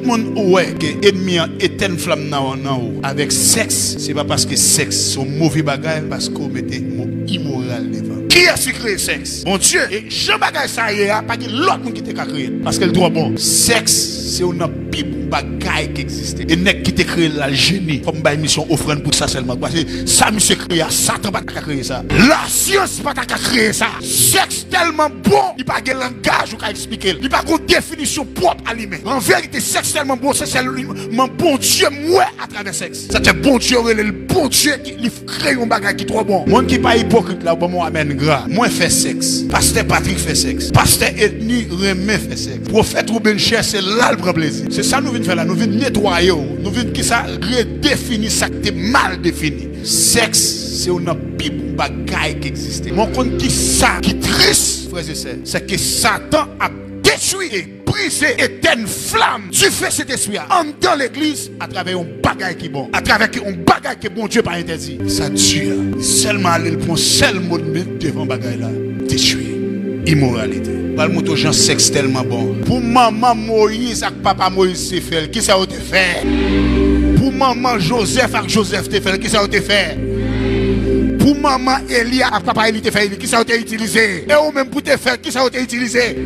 le monde ouais que ennemi éteint flamme avec sexe, c'est pas parce que sexe sont mauvais bagages, parce qu'on mettait mot immoral devant. Qui a créé sexe? Mon Dieu, et Jean bagage ça y est, pas que l'autre monde qui t'a créé parce qu'elle doit bon. Sexe, c'est une bible bagaille qui existe. Et n'est qui t'a créé la génie comme une mission offrande pour ça seulement parce que ça monsieur créé Satan pas créé ça. La science pas créé ça. Sexe tellement bon, il pas de langage ou qu'à expliquer. Il pas de définition propre à lui-même. En vérité, sexe tellement bon, c'est seulement bon Dieu moi à travers sexe. Ça c'est bon Dieu, le bon Dieu qui crée un bagage qui est trop bon. Moi qui pas hypocrite là, bon moi amène gras. Moi fait sexe. Pasteur Patrick fait sexe. Pasteur Ethnie Remé fait sexe. Prophète Ruben Cher c'est là le grand plaisir. C'est ça nous venons faire là, nous venons nettoyer, nous venons qui ça redéfinir ça qui est mal défini. Sexe c'est une bible bagaille qui existe. Mon compte qui ça qui triste, frères et sœurs, c'est que Satan a détruit et brisé éteint flamme du fait cet esprit dans l'église à travers un bagage qui est bon, à travers un bagage qui est bon Dieu pas interdit. Ça Dieu seulement aller le point seul mot devant bagage là, détruire immoralité. Pas le mot aux gens sexe tellement bon. Pour maman Moïse et papa Moïse te fait, qui ça a été fait? Pour maman Joseph et Joseph te fait, qui ça a été fait? Pour maman Elia et papa Elie te fait, qui ça a été utilisé? Et ou même pour te faire, qui ça a été utilisé?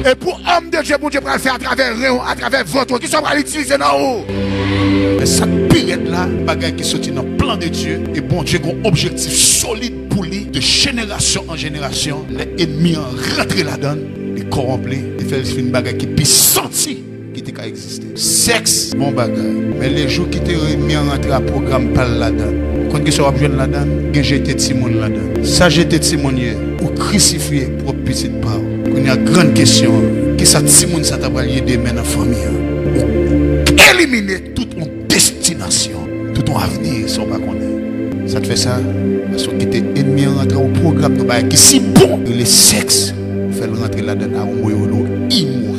Et pour homme de Dieu, bon Dieu pour le faire à travers Réon, à travers votre, qui ça va l'utiliser dans haut? Mais cette période là, bagage qui sortit dans le plan de Dieu, et bon Dieu a un objectif solide pour lui, de génération en génération, les ennemis en rentrent là-dedans, les corrompre, les faire une bagage qui peut sentir qui t'a existé. Sexe, bon bagage. Mais les jours qui t'ont mis en rentrée à programme par là-dedans, quand ils sont venus là-dedans, j'ai été Timon là-dedans. Ça, j'étais Timon ou crucifié pour petite part. Il y a une grande question. Qui ça Timon ça t'a lié des mains dans la famille? Éliminer toute mon destination, tout ton avenir, sans pas connaître. Ça te fait ça? Parce que tu es ennemi en rentrant au programme de bagage qui est si bon. Le sexe fait rentrer là-dedans à un moyen immoral.